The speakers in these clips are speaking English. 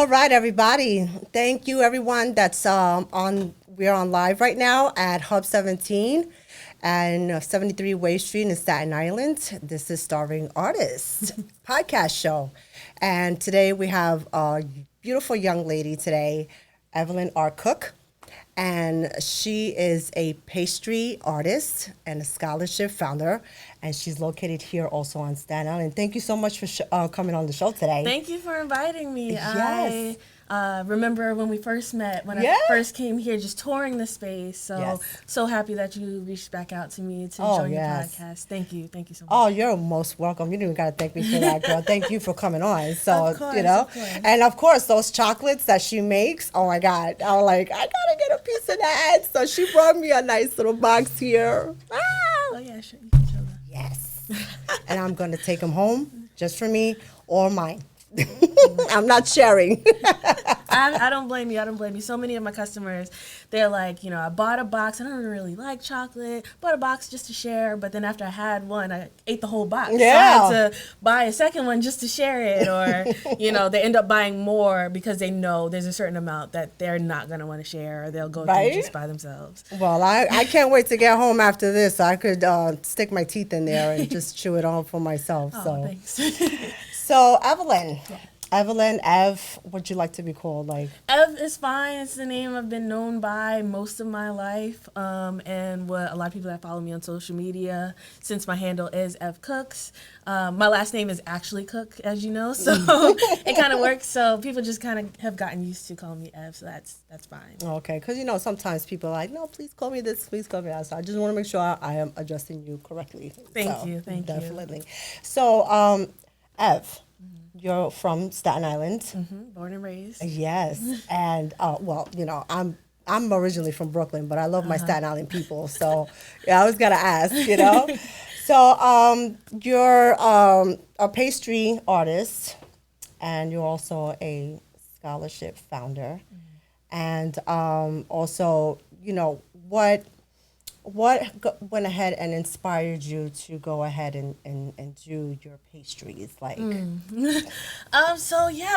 All right, everybody. Thank you, everyone that's on. We're on live right now at Hub 17 and 73 Way Street in Staten Island. This is Starving Artists podcast show. And today we have a beautiful young lady today, Evelyn Cooke. And she is a pastry artist and a scholarship founder. And she's located here also on Staten Island. Thank you so much for coming on the show today. Thank you for inviting me. Yes. I remember when we first met, when I first came here, just touring the space. So so happy that you reached back out to me to join your podcast. Thank you so much. Oh, you're most welcome. You don't even got to thank me for that, girl. Thank you for coming on. So, of course, and of course, those chocolates that she makes, oh my God. I was like, I got to get a piece of that. So she brought me a nice little box here. Ah! Oh, yeah, sure. You can show that. Yes. And I'm going to take them home just for me or mine. I'm not sharing. I don't blame you. I don't blame you. So many of my customers, they're like, I bought a box. I don't really like chocolate. Bought a box just to share. But then after I had one, I ate the whole box. Yeah. So I had to buy a second one just to share it. Or, they end up buying more because they know there's a certain amount that they're not going to want to share, or they'll go through just by themselves. Well, I can't wait to get home after this. So I could stick my teeth in there and just chew it all for myself. Oh, thanks. So, Evelyn. Yeah. Evelyn, Ev, would you like to be called? Ev is fine. It's the name I've been known by most of my life, and what a lot of people that follow me on social media, since my handle is Ev Cooks. My last name is actually Cook, as you know, so it kind of works. So people just kind of have gotten used to calling me Ev, so that's fine. Okay, because sometimes people are like, no, please call me this, please call me that. So I just want to make sure I am addressing you correctly. Thank you. Definitely. So, Ev. You're from Staten Island. Mm-hmm. Born and raised. Yes. And, I'm originally from Brooklyn, but I love my Staten Island people. So, I always got to ask, So, you're a pastry artist, and you're also a scholarship founder. Mm-hmm. And also, what went ahead and inspired you to go ahead and do your pastries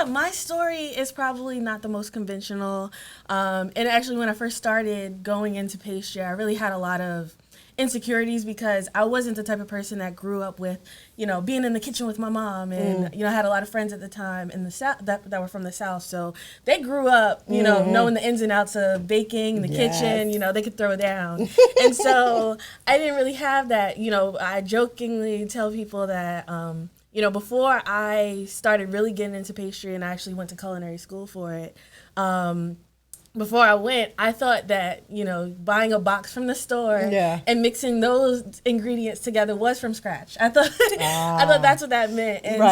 my story is probably not the most conventional. And actually, when I first started going into pastry, I really had a lot of insecurities because I wasn't the type of person that grew up with, being in the kitchen with my mom, and I had a lot of friends at the time in the South that were from the South, so they grew up, knowing the ins and outs of baking, the kitchen, they could throw down, and so I didn't really have that. I jokingly tell people that, before I started really getting into pastry, and I actually went to culinary school for it. Before I went, I thought that, buying a box from the store and mixing those ingredients together was from scratch. I thought that's what that meant. And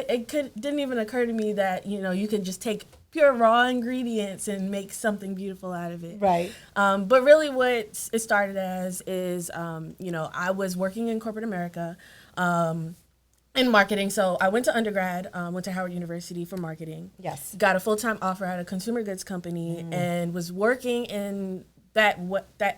it didn't even occur to me that, you could just take pure raw ingredients and make something beautiful out of it. Right. But really what it started as is, I was working in corporate America, in marketing. So I went to undergrad, went to Howard University for marketing. Yes. Got a full-time offer at a consumer goods company and was working in that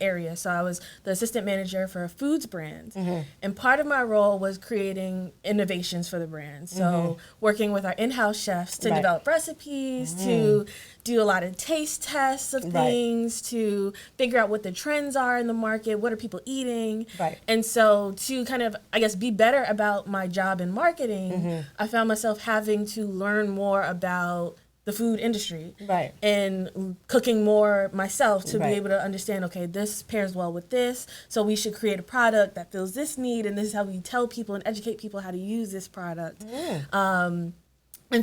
area. So I was the assistant manager for a foods brand. Mm-hmm. And part of my role was creating innovations for the brand. So working with our in-house chefs to develop recipes, to do a lot of taste tests of things, to figure out what the trends are in the market, what are people eating. Right. And so to kind of, be better about my job in marketing, I found myself having to learn more about the food industry, and cooking more myself to be able to understand, okay, this pairs well with this, so we should create a product that fills this need, and this is how we tell people and educate people how to use this product. And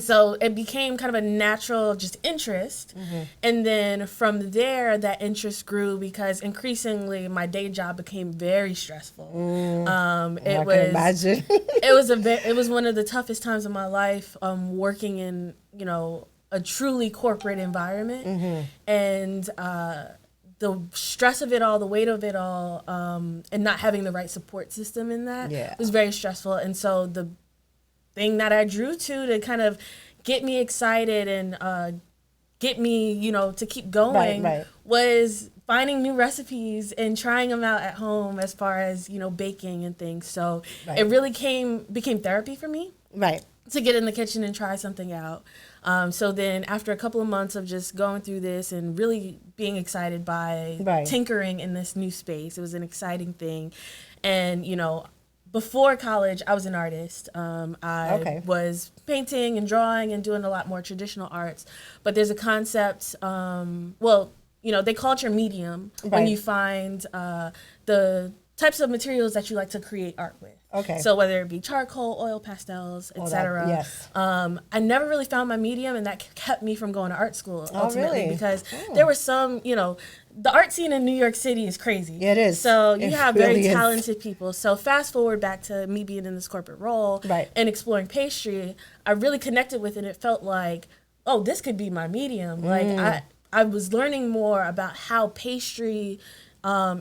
so it became kind of a natural just interest. And then from there, that interest grew because increasingly my day job became very stressful. I can imagine. it was one of the toughest times of my life, working in, a truly corporate environment, and the stress of it all, the weight of it all, and not having the right support system in that was very stressful. And so the thing that I drew to kind of get me excited and get me, to keep going was finding new recipes and trying them out at home as far as, baking and things. So it really became therapy for me. Right. to get in the kitchen and try something out. So then after a couple of months of just going through this and really being excited by tinkering in this new space, it was an exciting thing. And, you know, before college, I was an artist. I was painting and drawing and doing a lot more traditional arts. But there's a concept, well, you know, they call it your medium when you find the types of materials that you like to create art with. Okay. So whether it be charcoal, oil, pastels, etc. Yes. I never really found my medium, and that kept me from going to art school ultimately because Oh. there were some, you know, the art scene in New York City is crazy. It is. So you have really very talented people. So fast forward back to me being in this corporate role and exploring pastry, I really connected with it. It felt like, oh, this could be my medium. Like I was learning more about how pastry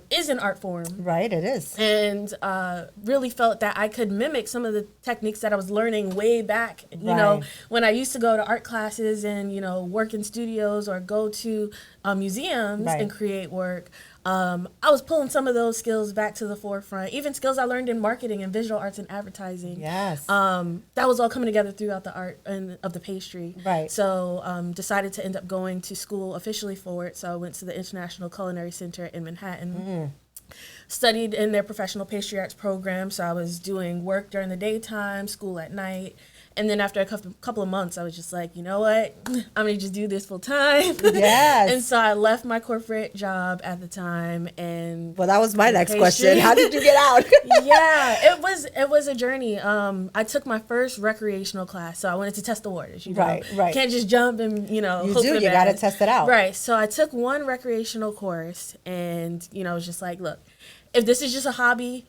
is an art form. Right, it is. And really felt that I could mimic some of the techniques that I was learning way back, you know, when I used to go to art classes and, you know, work in studios or go to museums and create work. I was pulling some of those skills back to the forefront, even skills I learned in marketing and visual arts and advertising. Yes. That was all coming together throughout the art and of the pastry. Right. So decided to end up going to school officially for it. So I went to the International Culinary Center in Manhattan. Studied in their professional pastry arts program. So I was doing work during the daytime, school at night. And then after a couple of months, I was just like, you know what? I'm going to just do this full time. Yes. And so I left my corporate job at the time. And well, that was my next question. How did you get out? Yeah, it was a journey. I took my first recreational class. So I wanted to test the waters. You know? Right. Can't just jump and, you know, you got to test it out. Right. So I took one recreational course and, you know, it was just like, look, if this is just a hobby,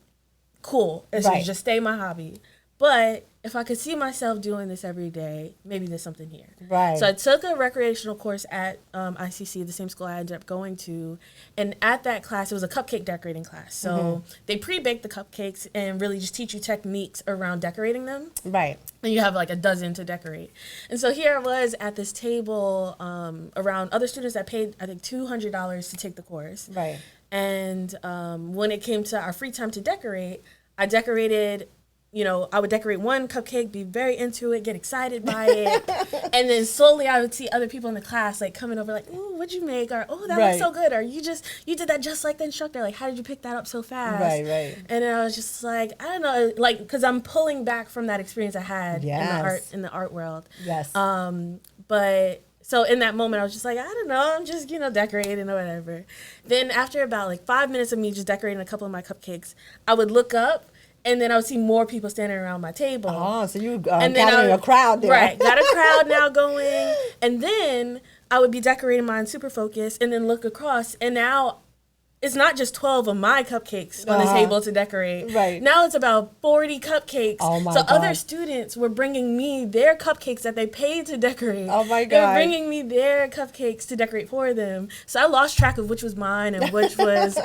cool. It should just stay my hobby. But if I could see myself doing this every day, maybe there's something here. Right. So I took a recreational course at ICC, the same school I ended up going to. And at that class, it was a cupcake decorating class. So they pre-bake the cupcakes and really just teach you techniques around decorating them. Right. And you have like a dozen to decorate. And so here I was at this table around other students that paid, I think, $200 to take the course. Right. And when it came to our free time to decorate, I decorated, you know, I would decorate one cupcake, be very into it, get excited by it. And then slowly I would see other people in the class like coming over like, ooh, what'd you make? Or, oh, that looks so good. Or you did that just like the instructor. Like, how did you pick that up so fast? Right. And then I was just like, I don't know, like, because I'm pulling back from that experience I had in the art world. Yes. But so in that moment, I was just like, I don't know, I'm just, you know, decorating or whatever. Then after about like 5 minutes of me just decorating a couple of my cupcakes, I would look up and then I would see more people standing around my table. Oh, so you gathering a crowd there. Right, got a crowd now going. And then I would be decorating mine super focused and then look across and now it's not just 12 of my cupcakes on the table to decorate. Right. Now it's about 40 cupcakes. Oh my God. So other students were bringing me their cupcakes that they paid to decorate. Oh my God. They were bringing me their cupcakes to decorate for them. So I lost track of which was mine and which was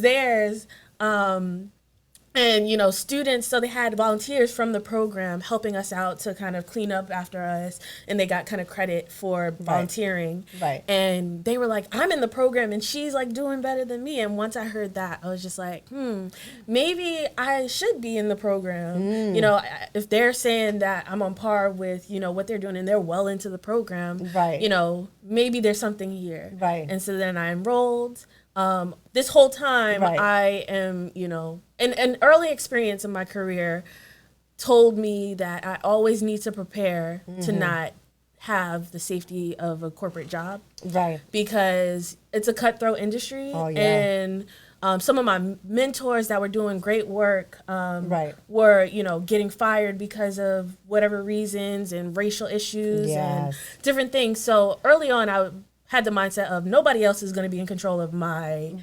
theirs. And, you know, students, so they had volunteers from the program helping us out to kind of clean up after us. And they got kind of credit for volunteering. Right. And they were like, I'm in the program and she's like doing better than me. And once I heard that, I was just like, maybe I should be in the program. You know, if they're saying that I'm on par with, you know, what they're doing and they're well into the program, you know, maybe there's something here. Right. And so then I enrolled. This whole time I am, you know, an early experience in my career told me that I always need to prepare to not have the safety of a corporate job. Right. Because it's a cutthroat industry. Oh, yeah. And some of my mentors that were doing great work were, you know, getting fired because of whatever reasons and racial issues and different things. So early on, I had the mindset of nobody else is going to be in control of my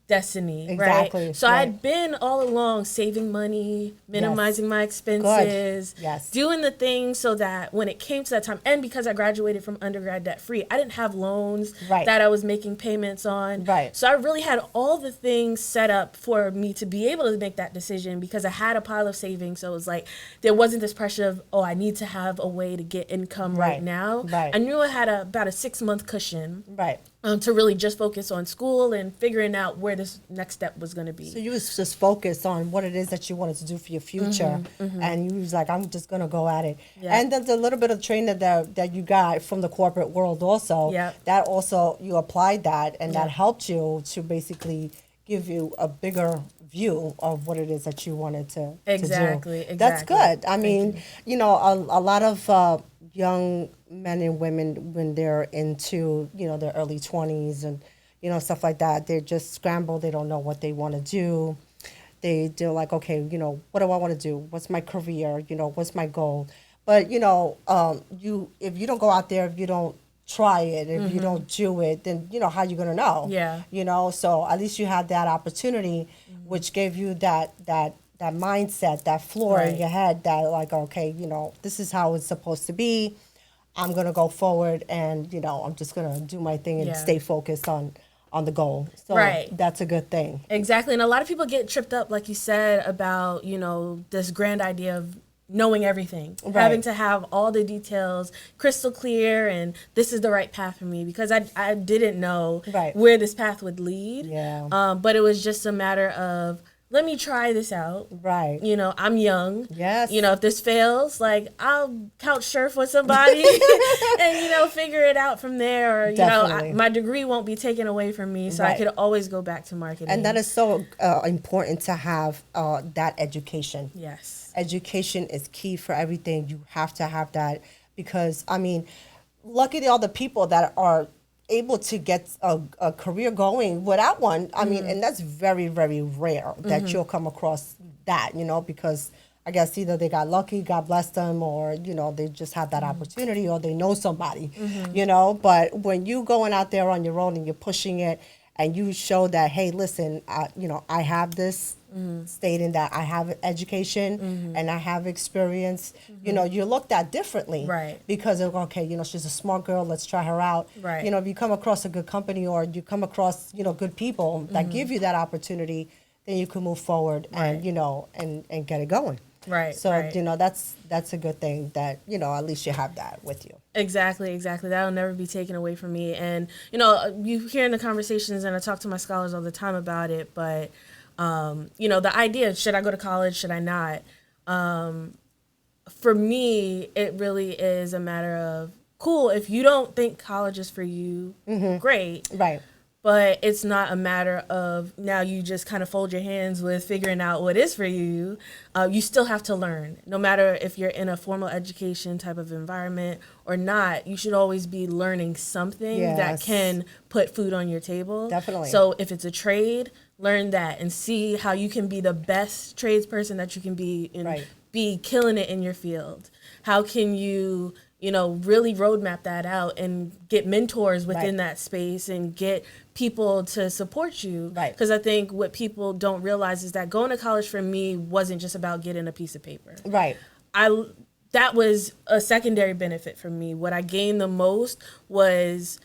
destiny. Exactly. Right? So I'd been all along saving money, minimizing my expenses, doing the things so that when it came to that time, and because I graduated from undergrad debt free, I didn't have loans that I was making payments on. So I really had all the things set up for me to be able to make that decision because I had a pile of savings. So it was like, there wasn't this pressure of, oh, I need to have a way to get income right now. I knew I had about a 6-month cushion. to really just focus on school and figuring out where this next step was going to be. So you was just focused on what it is that you wanted to do for your future, and you was like, I'm just gonna go at it. Yeah. And there's a little bit of training that you got from the corporate world also. Yeah. That also you applied that, and Yeah. that helped you to basically give you a bigger view of what it is that you wanted to Exactly, do. That's exactly. good. I mean, you know, a lot of young men and women when they're into, you know, their early 20s and, you know, stuff like that, they're just scrambled. They don't know what they want to do. They're like, okay, you know, what do I want to do? What's my career? You know, what's my goal? But, you know, if you don't go out there, if you don't try it, if you don't do it, then, you know, how you going to know? Yeah. You know, so at least you had that opportunity, which gave you that mindset, that floor in Right. your head that like, okay, you know, this is how it's supposed to be. I'm going to go forward and, you know, I'm just going to do my thing and Yeah. stay focused on the goal. So Right. that's a good thing. Exactly. And a lot of people get tripped up, like you said, about, you know, this grand idea of knowing everything, Right. having to have all the details crystal clear, and this is the right path for me, because I didn't know Right. where this path would lead. Yeah. But it was just a matter of, let me try this out. Right. You know, I'm young. Yes. You know, if this fails, like, I'll couch surf with somebody and, you know, figure it out from there. Or, you know, Definitely. my degree won't be taken away from me, so I Right. could always go back to marketing. And that is so important to have that education. Yes. Education is key for everything. You have to have that because, I mean, lucky all the people that are able to get a career going without one. I mean, and that's very, very rare that you'll come across that, you know, because I guess either they got lucky, God bless them, or, you know, they just had that opportunity or they know somebody, you know. But when you going out there on your own and you're pushing it and you show that, hey, listen, you know, I have this, stating that I have education and I have experience, you know, you're looked at differently. Right. Because of, okay, you know, she's a smart girl, let's try her out. Right. You know, if you come across a good company or you come across, you know, good people that give you that opportunity, then you can move forward Right. and, you know, and get it going. Right. So, right. you know, that's a good thing that, you know, at least you have that with you. Exactly. That'll never be taken away from me. And, you know, you hear in the conversations, and I talk to my scholars all the time about it, but, you know, the idea, should I go to college, should I not? For me, it really is a matter of, cool, if you don't think college is for you, great. Right. But it's not a matter of now you just kind of fold your hands with figuring out what is for you. You still have to learn. No matter if you're in a formal education type of environment or not, you should always be learning something that Yes. can put food on your table. Definitely. So if it's a trade, learn that and see how you can be the best tradesperson that you can be and Right. be killing it in your field. How can you, you know, really roadmap that out and get mentors within Right. that space and get people to support you. Right. Because I think what people don't realize is that going to college for me wasn't just about getting a piece of paper. Right. That was a secondary benefit for me. What I gained the most was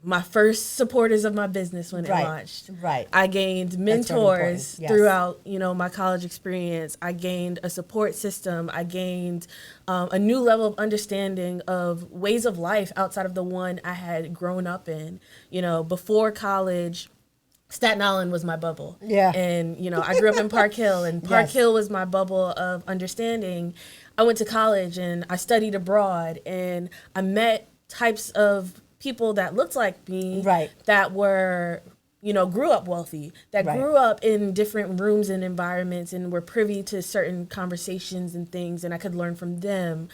my first supporters of my business when it Right. launched. Right. I gained That's really mentors important. Yes. throughout, you know, my college experience. I gained a support system. I gained a new level of understanding of ways of life outside of the one I had grown up in. You know, before college, Staten Island was my bubble. Yeah. And, you know, I grew up in Park Hill, and Park Yes. Hill was my bubble of understanding. I went to college and I studied abroad, and I met types of people that looked like me, Right. that were, you know, grew up wealthy, that Right. grew up in different rooms and environments and were privy to certain conversations and things, and I could learn from them.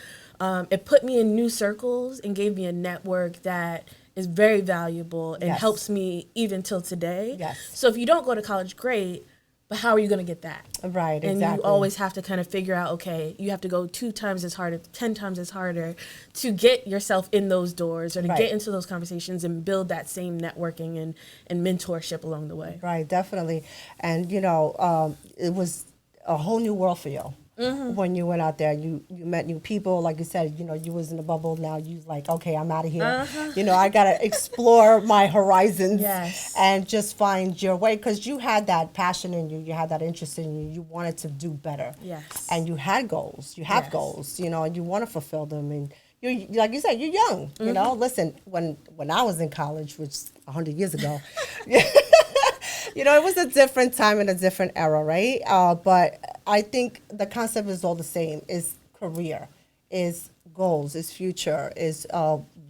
It put me in new circles and gave me a network that is very valuable and Yes. helps me even till today. Yes. So if you don't go to college, great, but how are you going to get that? Right. And Exactly. you always have to kind of figure out, okay, you have to go 2 times as hard, 10 times as harder to get yourself in those doors or to Right. get into those conversations and build that same networking and mentorship along the way. Right, definitely. And, you know, it was a whole new world for you. When you went out there, you met new people. Like you said, you know, you was in a bubble. Now you like, okay, I'm out of here. You know, I got to explore my horizons Yes. and just find your way. Because you had that passion in you. You had that interest in you. You wanted to do better. Yes. And you had goals. You have Yes. goals, you know, and you want to fulfill them. And you like you said, you're young. You know, listen, when I was in college, which is 100 years ago, you know, it was a different time and a different era, right? But I think the concept is all the same: is career, is goals, is future, is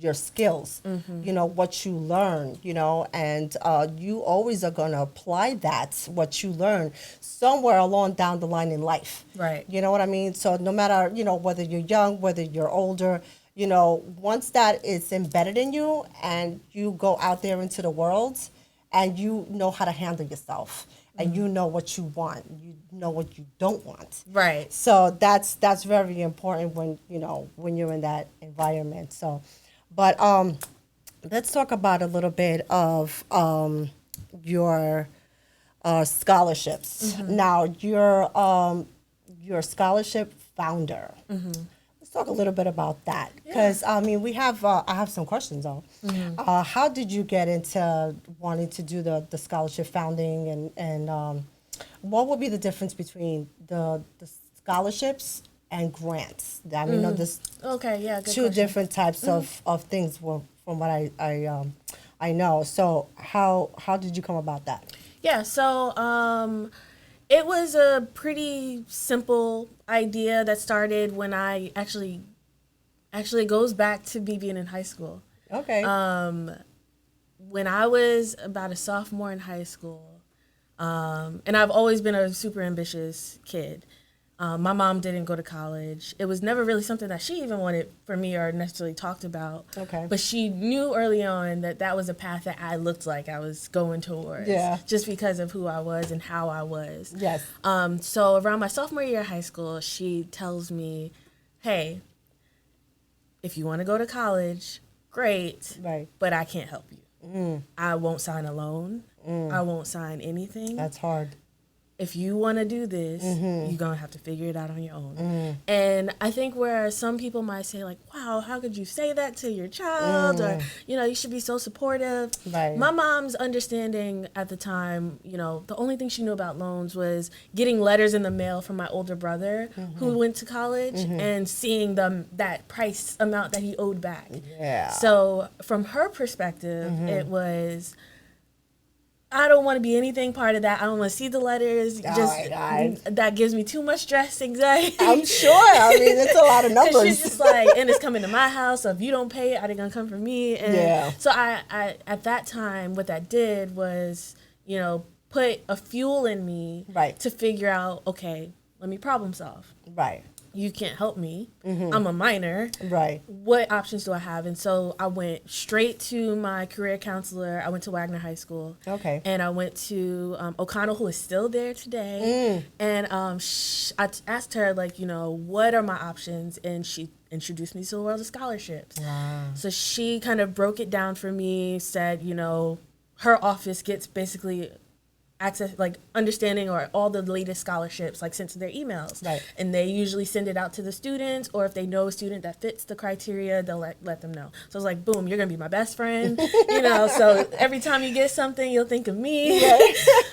your skills. You know what you learn. You know, and you always are going to apply that what you learn somewhere along down the line in life. Right. You know what I mean? So no matter, you know, whether you're young, whether you're older, you know, once that is embedded in you and you go out there into the world and you know how to handle yourself and you know what you want, you know what you don't want. Right. So that's very important when, you know, when you're in that environment. So, but let's talk about a little bit of your scholarships. Now, you're a scholarship founder. Let's talk a little bit about that because I mean we have I have some questions though. How did you get into wanting to do the scholarship founding and what would be the difference between the scholarships and grants? I mean, there's Okay, yeah, good two question. different types of things from what I know. So how did you come about that? Yeah, so it was a pretty simple idea that started when I actually it goes back to me being in high school. Okay. When I was about a sophomore in high school, and I've always been a super ambitious kid. My mom didn't go to college. It was never really something that she even wanted for me or necessarily talked about. Okay. But she knew early on that that was a path that I looked like I was going towards. Yeah. Just because of who I was and how I was. Yes. So around my sophomore year of high school, she tells me, hey, if you want to go to college, great. Right. But I can't help you. I won't sign a loan. I won't sign anything. That's hard. If you want to do this, you're going to have to figure it out on your own. And I think where some people might say like, wow, how could you say that to your child? Or, you know, you should be so supportive. Right. My mom's understanding at the time, you know, the only thing she knew about loans was getting letters in the mail from my older brother who went to college and seeing that price amount that he owed back. Yeah. So from her perspective, it was, I don't want to be anything part of that. I don't want to see the letters. Oh Just my God. that gives me too much stress, anxiety. I'm sure. I mean, it's a lot of And numbers. she's just like, and it's coming to my house. So if you don't pay it, are they gonna come for me? And Yeah. so I at that time, what that did was, you know, put a fuel in me Right. to figure out, okay, let me problem solve. Right. You can't help me. I'm a minor. Right. What options do I have? And so I went straight to my career counselor. I went to Wagner High School. Okay. And I went to O'Connell, who is still there today. And I asked her, like, you know, what are my options? And she introduced me to the world of scholarships. Wow. So she kind of broke it down for me, said, you know, her office gets basically access, like understanding or all the latest scholarships, like sent to their emails. Right. And they usually send it out to the students, or if they know a student that fits the criteria, they'll let them know. So it's like, boom, you're going to be my best friend. You know, so every time you get something, you'll think of me.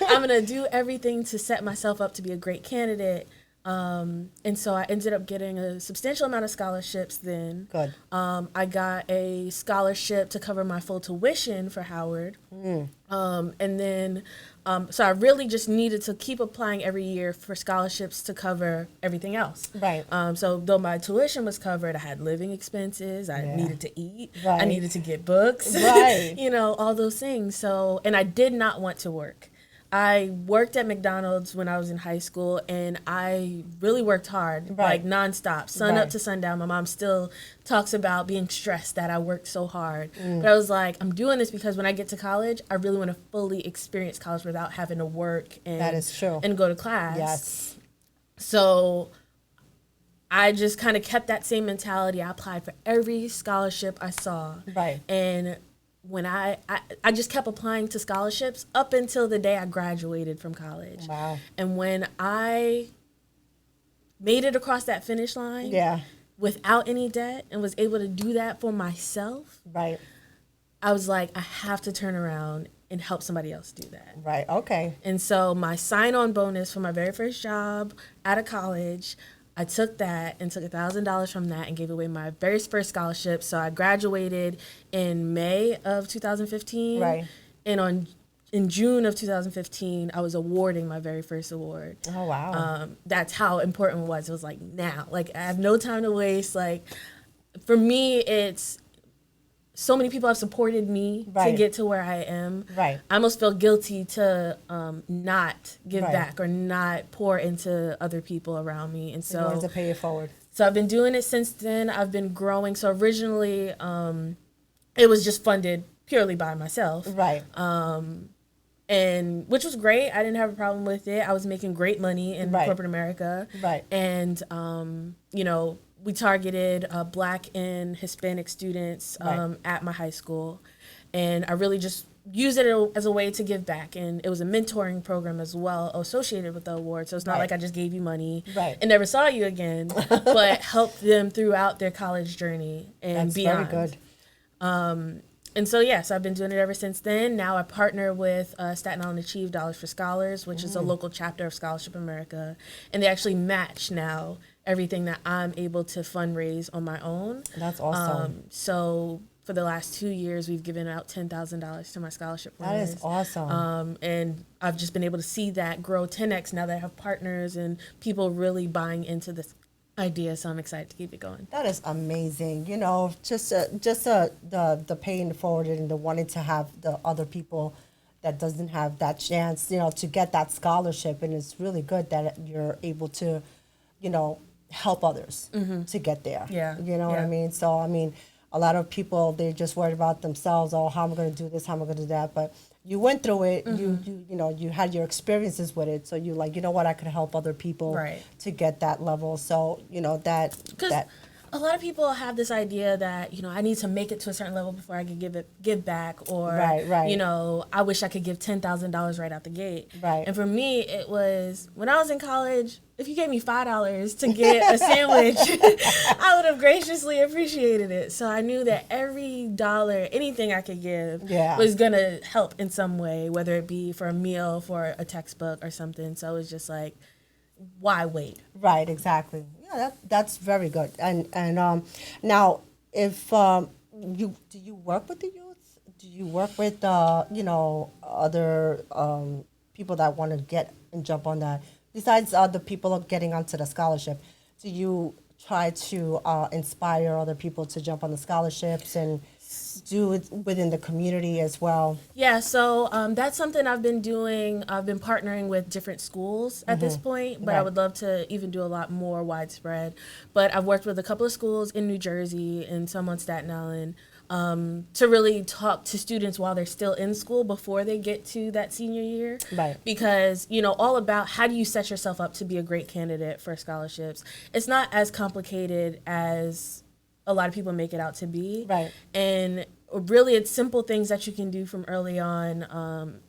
I'm going to do everything to set myself up to be a great candidate. And so I ended up getting a substantial amount of scholarships then. Good. I got a scholarship to cover my full tuition for Howard. And then, so I really just needed to keep applying every year for scholarships to cover everything else. Right. So though my tuition was covered, I had living expenses, I needed to eat, I Right. needed to get books, Right. you know, all those things. So, and I did not want to work. I worked at McDonald's when I was in high school, and I really worked hard, Right. like nonstop, sun Right. up to sundown. My mom still talks about being stressed that I worked so hard. But I was like, I'm doing this because when I get to college, I really want to fully experience college without having to work and, That is true. and go to class. Yes. So I just kind of kept that same mentality. I applied for every scholarship I saw. Right. And when I just kept applying to scholarships up until the day I graduated from college. Wow. And when I made it across that finish line Yeah. without any debt and was able to do that for myself, Right. I was like, I have to turn around and help somebody else do that. Right. Okay. And so my sign-on bonus for my very first job out of college, I took that and took $1,000 from that and gave away my very first scholarship. So I graduated in May of 2015. Right. And in June of 2015, I was awarding my very first award. Oh, wow. That's how important it was. It was like, now. Like, I have no time to waste. Like, for me, it's so many people have supported me to get to where I am. Right. I almost feel guilty to not give Right. back or not pour into other people around me. And You wanted so to pay it forward. I've been doing it since then. I've been growing. So originally, it was just funded purely by myself. Right. And which was great. I didn't have a problem with it. I was making great money in Right. corporate America. Right. And, you know, we targeted Black and Hispanic students Right. at my high school. And I really just used it as a way to give back. And it was a mentoring program as well associated with the award. So it's not Right. like I just gave you money Right. and never saw you again, but helped them throughout their college journey and That's beyond. very good. And so, yes, I've been doing it ever since then. Now I partner with Staten Island Achieve Dollars for Scholars, which is a local chapter of Scholarship America. And they actually match now everything that I'm able to fundraise on my own. That's awesome. So for the last 2 years, we've given out $10,000 to my scholarship That winners. is awesome. And I've just been able to see that grow 10x now that I have partners and people really buying into this idea. So I'm excited to keep it going. That is amazing. You know, just the paying it forward and the wanting to have the other people that doesn't have that chance, you know, to get that scholarship. And it's really good that you're able to, you know, help others to get there. Yeah. You know what I Yeah. mean? So, I mean, a lot of people, they're just worried about themselves. Oh, how am I going to do this? How am I going to do that? But you went through it. You know, you had your experiences with it. So you like, you know what? I could help other people Right. to get that level. So, you know, that A lot of people have this idea that, you know, I need to make it to a certain level before I can give back, or Right. you know, I wish I could give $10,000 right out the gate. Right. And for me, it was when I was in college. If you gave me $5 to get a sandwich, I would have graciously appreciated it. So I knew that every dollar, anything I could give, Yeah. was gonna help in some way, whether it be for a meal, for a textbook, or something. So it was just like, why wait? Right, exactly. Yeah, that's very good. And now, if do you work with the youth? Do you work with you know, other people that want to get and jump on that? Besides the people getting onto the scholarship, do you try to inspire other people to jump on the scholarships and do it within the community as well? Yeah, so that's something I've been doing. I've been partnering with different schools at this point, but I Right. would love to even do a lot more widespread. But I've worked with a couple of schools in New Jersey and some on Staten Island to really talk to students while they're still in school before they get to that senior year. Right. Because, you know, all about how do you set yourself up to be a great candidate for scholarships. It's not as complicated as a lot of people make it out to be. Right. And really, it's simple things that you can do from early on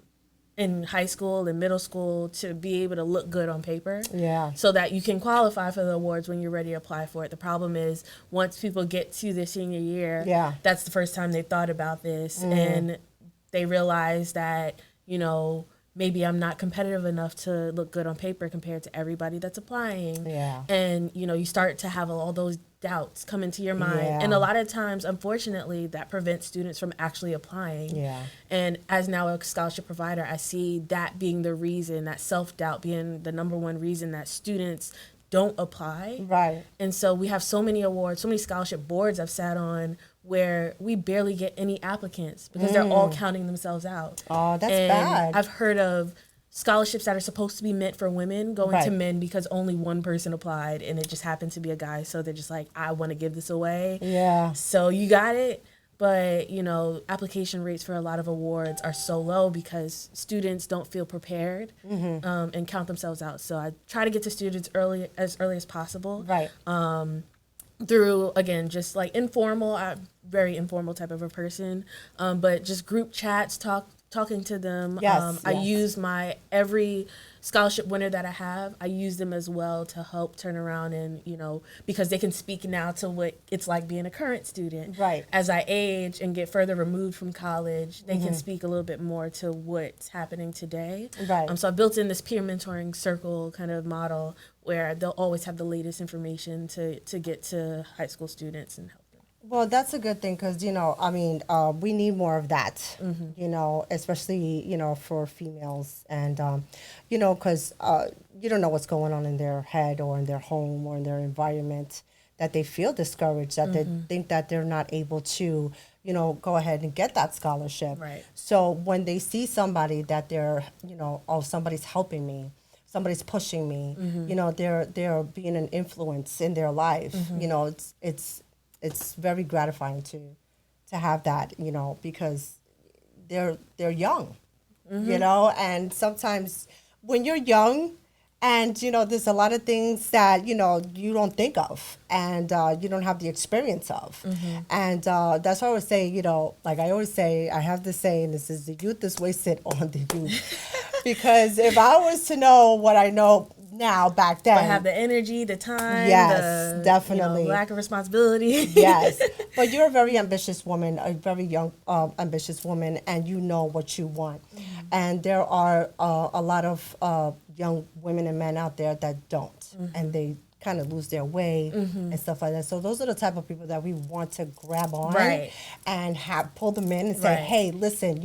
in high school and middle school to be able to look good on paper. Yeah. So that you can qualify for the awards when you're ready to apply for it. The problem is once people get to their senior year, Yeah. that's the first time they thought about this. And they realize that, you know, maybe I'm not competitive enough to look good on paper compared to everybody that's applying. Yeah. And, you know, you start to have all those doubts come into your mind. Yeah. And a lot of times, unfortunately, that prevents students from actually applying. Yeah. And as now a scholarship provider, I see that being the reason, that self-doubt being the number one reason that students don't apply. Right. And so we have so many awards, so many scholarship boards I've sat on where we barely get any applicants because they're all counting themselves out. Oh, that's and bad. I've heard of scholarships that are supposed to be meant for women going to Right. men because only one person applied and it just happened to be a guy. So they're just like, I want to give this away. Yeah. So you got it. But, you know, application rates for a lot of awards are so low because students don't feel prepared and count themselves out. So I try to get to students as early as possible. Right. Through, again, just like informal, very informal type of a person, but just group chats, talking to them. Yes, I yes. use every scholarship winner that I have, I use them as well to help turn around and, you know, because they can speak now to what it's like being a current student. Right. As I age and get further removed from college, they can speak a little bit more to what's happening today. Right. So I built in this peer mentoring circle kind of model where they'll always have the latest information to get to high school students and help them. Well, that's a good thing because, we need more of that, especially, for females. And, because you don't know what's going on in their head or in their home or in their environment, that they feel discouraged, that they think that they're not able to, go ahead and get that scholarship. Right. So when they see somebody that they're, oh, somebody's helping me, somebody's pushing me, they're being an influence in their life, it's very gratifying to have that, because they're young, and sometimes when you're young and, there's a lot of things that, you don't think of and you don't have the experience of. And that's why I always say, like I always say, I have this saying, this is the youth is wasted on the youth. Because if I was to know what I know now back then. But have the energy, the time, yes, definitely. Lack of responsibility. Yes. But you're a very ambitious woman, a very young, ambitious woman, and you know what you want. And there are a lot of young women and men out there that don't, and they kind of lose their way and stuff like that. So those are the type of people that we want to grab on and pull them in and say, hey, listen,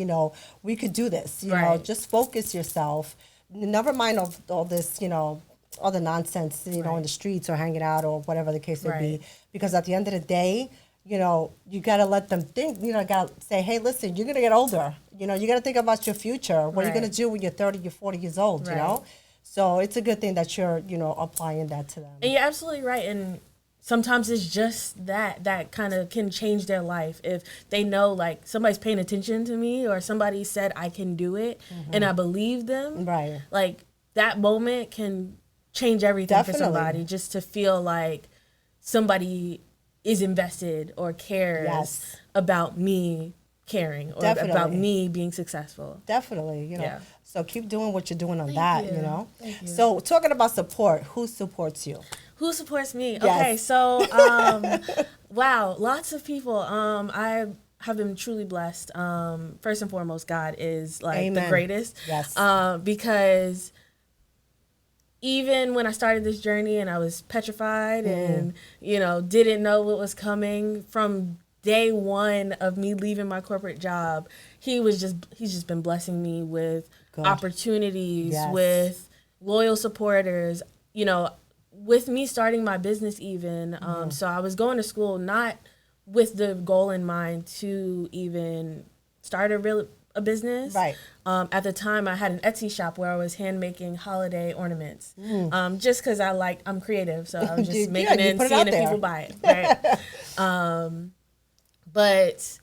we could do this. You know, just focus yourself. Never mind all this, all the nonsense, in the streets or hanging out or whatever the case may be. Because at the end of the day, you got to let them think, got to say, hey, listen, you're going to get older. You got to think about your future. What are you going to do when you're 30, you're 40 years old, you know? So it's a good thing that you're, applying that to them. And you're absolutely right. And sometimes it's just that kind of can change their life. If they know, like, somebody's paying attention to me or somebody said I can do it and I believe them. Right. Like, that moment can change everything for somebody, just to feel like somebody is invested or cares about me caring or about me being successful. Definitely, So keep doing what you're doing on that, Thank you. So talking about support, who supports you? Who supports me? Yes. Okay, so, wow, lots of people. I have been truly blessed. First and foremost, God is like the greatest. Yes. Because even when I started this journey and I was petrified and, didn't know what was coming, from day one of me leaving my corporate job, he's just been blessing me with opportunities, with loyal supporters, with me starting my business even. So I was going to school not with the goal in mind to even start a business. Right. At the time, I had an Etsy shop where I was hand making holiday ornaments. Just because I'm creative, so I was just making it and seeing if people buy it. Right. But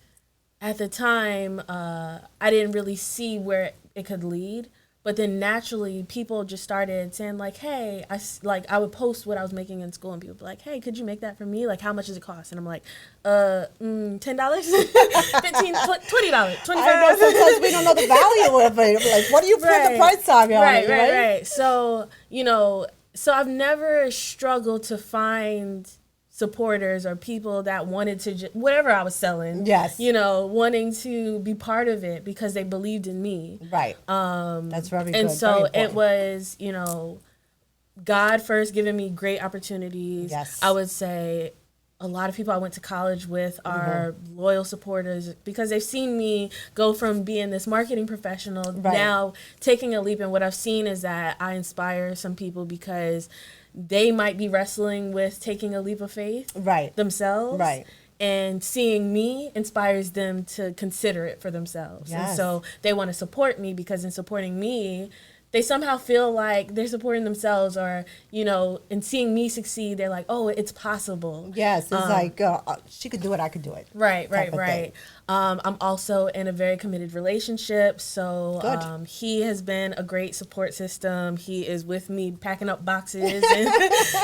at the time, I didn't really see where it could lead. But then naturally, people just started saying, like, hey, I would post what I was making in school, and people would be like, hey, could you make that for me? Like, how much does it cost? And I'm like, $10? $15, $20, $25? I know, sometimes we don't know the value of it. Like, what do you put the price tag on? Right. So, so I've never struggled to find supporters or people that wanted to whatever I was selling, wanting to be part of it because they believed in me. Right. That's very good. And so it was, God first giving me great opportunities. Yes. I would say a lot of people I went to college with are loyal supporters because they've seen me go from being this marketing professional now taking a leap. And what I've seen is that I inspire some people because they might be wrestling with taking a leap of faith themselves. Right. And seeing me inspires them to consider it for themselves. Yes. And so they want to support me because in supporting me, they somehow feel like they're supporting themselves or, in seeing me succeed, they're like, oh, it's possible. Yes, it's like, she could do it, I could do it. Right. I'm also in a very committed relationship, so he has been a great support system. He is with me packing up boxes and,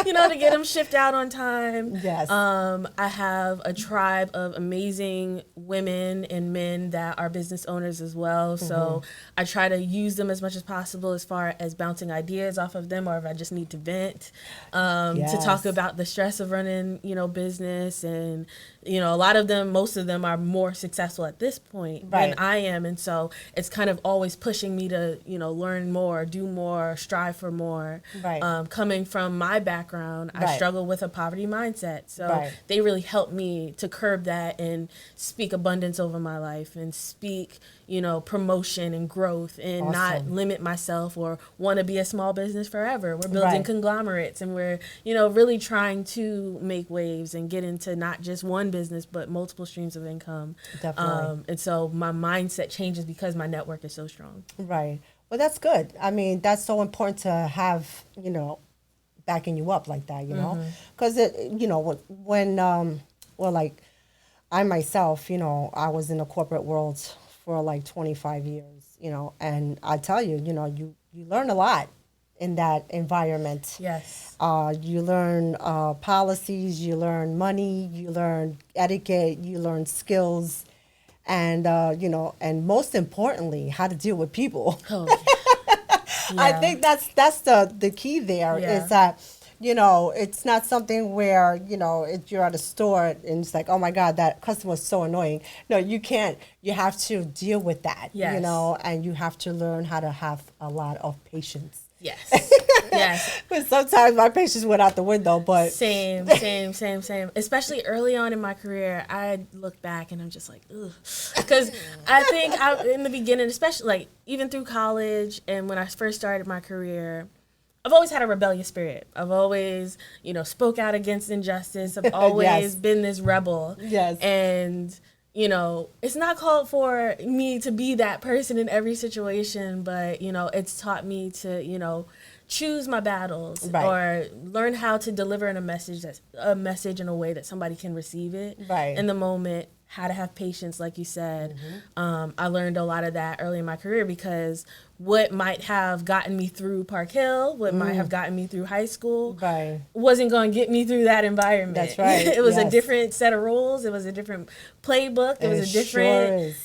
to get them shipped out on time. Yes. I have a tribe of amazing women and men that are business owners as well, so I try to use them as much as possible, as far as bouncing ideas off of them, or if I just need to vent, to talk about the stress of running, business. And, a lot of them, most of them are more successful at this point than I am. And so it's kind of always pushing me to, learn more, do more, strive for more. Coming from my background, I struggle with a poverty mindset. So they really helped me to curb that and speak abundance over my life and speak, promotion and growth and not limit myself or want to be a small business forever. We're building conglomerates, and we're, really trying to make waves and get into not just one business, but multiple streams of income. Definitely. And so my mindset changes because my network is so strong. Right. Well, that's good. I mean, that's so important to have, backing you up like that, because like I myself, I was in the corporate world for like 25 years, and I tell you, you learn a lot in that environment. Yes. You learn policies, you learn money, you learn etiquette, you learn skills, and and most importantly, how to deal with people. Oh, yeah. I think that's the key there is that, it's not something where, you're at a store and it's like, oh my God, that customer is so annoying. No, you can't. You have to deal with that, and you have to learn how to have a lot of patience. Yes. Yes. But sometimes my patience went out the window, but same. Especially early on in my career, I look back and I'm just like, ugh. Because I think in the beginning, especially like even through college and when I first started my career, I've always had a rebellious spirit. I've always, spoke out against injustice. I've always been this rebel. Yes. And it's not called for me to be that person in every situation, but, it's taught me to, choose my battles or learn how to deliver a message in a way that somebody can receive it in the moment, how to have patience, like you said. I learned a lot of that early in my career because what might have gotten me through Park Hill, what might have gotten me through high school, wasn't going to get me through that environment. That's right. It was a different set of rules. It was a different playbook. It was a different,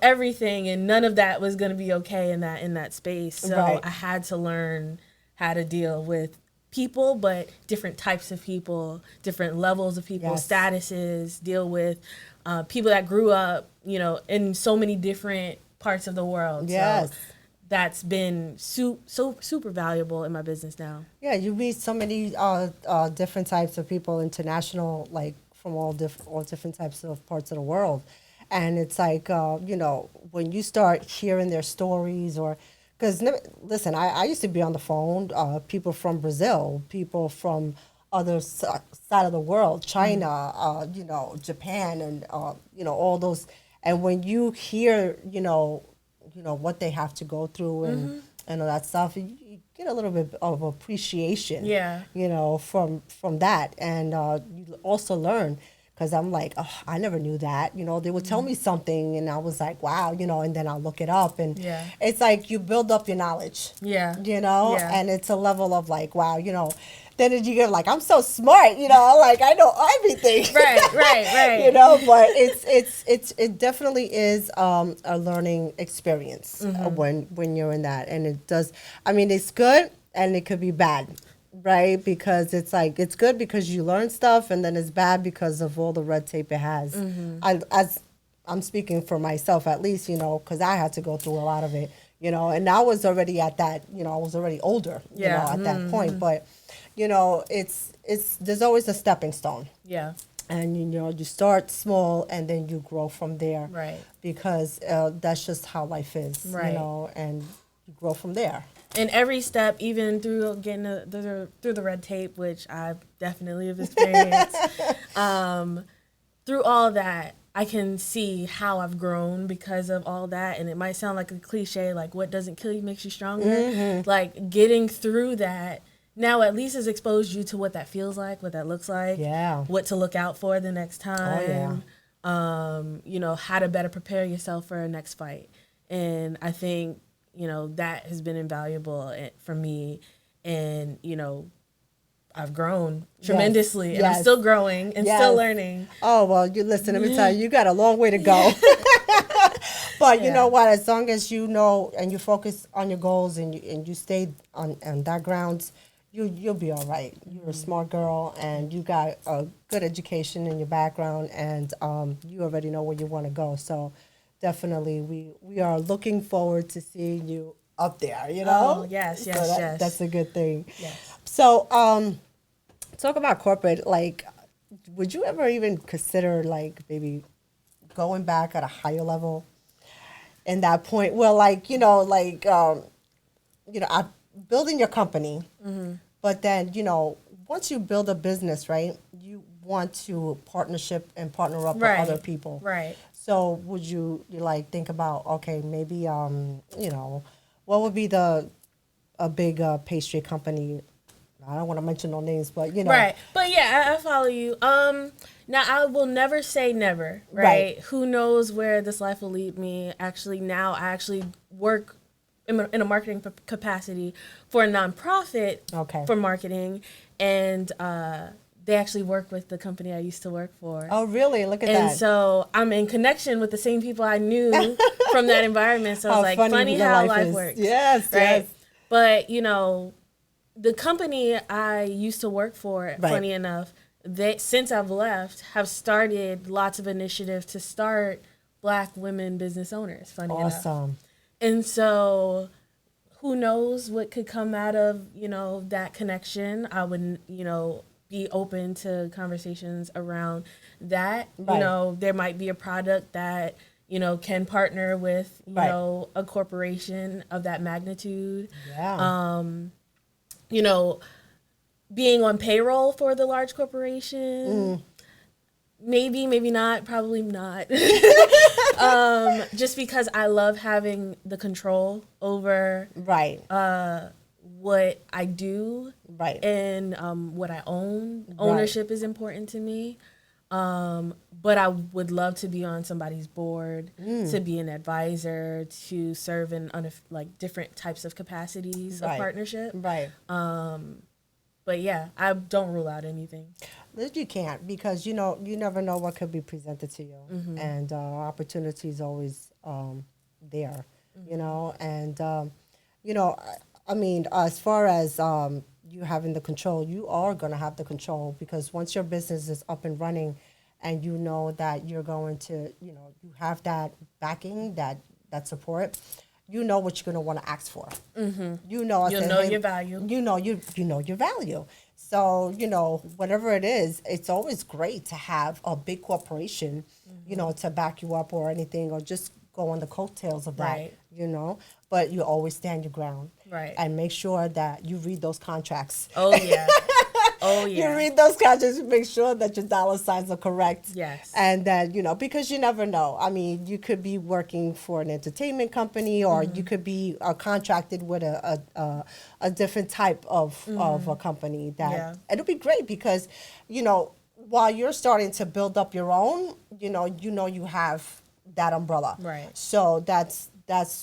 everything, and none of that was going to be okay in that space. So I had to learn how to deal with people, but different types of people, different levels of people, statuses, deal with people that grew up, in so many different parts of the world. Yes. So that's been so super valuable in my business now. Yeah, you meet so many different types of people, international, like from all different types of parts of the world. And it's like, when you start hearing their stories because, listen, I used to be on the phone, people from Brazil, people from other side of the world, China, Japan, and, all those. And when you hear, what they have to go through and all that stuff, you get a little bit of appreciation, from that. And you also learn. Because I'm like, oh, I never knew that. They would tell me something, and I was like, wow, and then I'll look it up. And it's like you build up your knowledge, and it's a level of like, wow, then you get like, I'm so smart, like I know everything. Right. But it definitely is a learning experience when you're in that. And it does, it's good and it could be bad. Right, because it's like it's good because you learn stuff, and then it's bad because of all the red tape it has. I'm speaking for myself, at least, because I had to go through a lot of it, and I was already at that, I was already older, at that point. But it's there's always a stepping stone. Yeah. And you start small and then you grow from there. Right. Because that's just how life is. Right. And you grow from there. And every step, even through getting through the red tape, which I definitely have experienced, through all that, I can see how I've grown because of all that. And it might sound like a cliche, like what doesn't kill you makes you stronger. Like getting through that now at least has exposed you to what that feels like, what that looks like, what to look out for the next time, how to better prepare yourself for a next fight. And I think that has been invaluable for me. And, I've grown tremendously, and I'm still growing and still learning. Oh, well, let me tell you, you got a long way to go. But you know Yeah. what? As long as you know and you focus on your goals and you stay on that grounds, you'll be all right. You're a smart girl and you got a good education in your background, and you already know where you want to go. So definitely, we are looking forward to seeing you up there. You know. Oh, yes, So yes, yes. that's a good thing. Yes. So talk about corporate. Like, would you ever even consider like maybe going back at a higher level? In that point, well, like I building your company, but then once you build a business, right, you want to partnership and partner up Right. with other people. Right. So would you like think about, okay, maybe what would be a big pastry company? I don't want to mention no names, but Right. But yeah, I follow you. Now I will never say never, right? Right. Who knows where this life will lead me? Actually, now I actually work in a marketing capacity for a nonprofit Okay. for marketing, and they actually work with the company I used to work for. Oh, really? Look at And that. so I'm in connection with the same people I knew from that environment. So How it's like funny the how life is. works. Yes, Right. yes. But the company I used to work for, Right. funny enough, they since I've left have started lots of initiatives to start Black women business owners. Funny enough. Awesome. And so who knows what could come out of, that connection. I would, be open to conversations around that. Right. There might be a product that, can partner with, Right. a corporation of that magnitude. Yeah. Being on payroll for the large corporation. Maybe, maybe not, probably not. Just because I love having the control over Right. what I do Right. and what I own. Ownership is important to me. But I would love to be on somebody's board, to be an advisor, to serve in different types of capacities of Right. partnership. Right. But yeah, I don't rule out anything. You can't, because you never know what could be presented to you, and opportunity is always there. And I mean, as far as you having the control, you are going to have the control, because once your business is up and running, and you know that you're going to, you have that backing, that support. You know what you're going to want to ask for. Mm-hmm. You'll know your value. You know your value. So whatever it is, it's always great to have a big corporation, to back you up or anything, or just go on the coattails of that. Right. But you always stand your ground. Right. And make sure that you read those contracts. Oh yeah. Oh yeah. You read those contracts, you make sure that your dollar signs are correct. Yes. And that, because you never know. I mean, you could be working for an entertainment company, or you could be contracted with a different type of a company. And it'll be great, because, while you're starting to build up your own, you have that umbrella. Right. So that's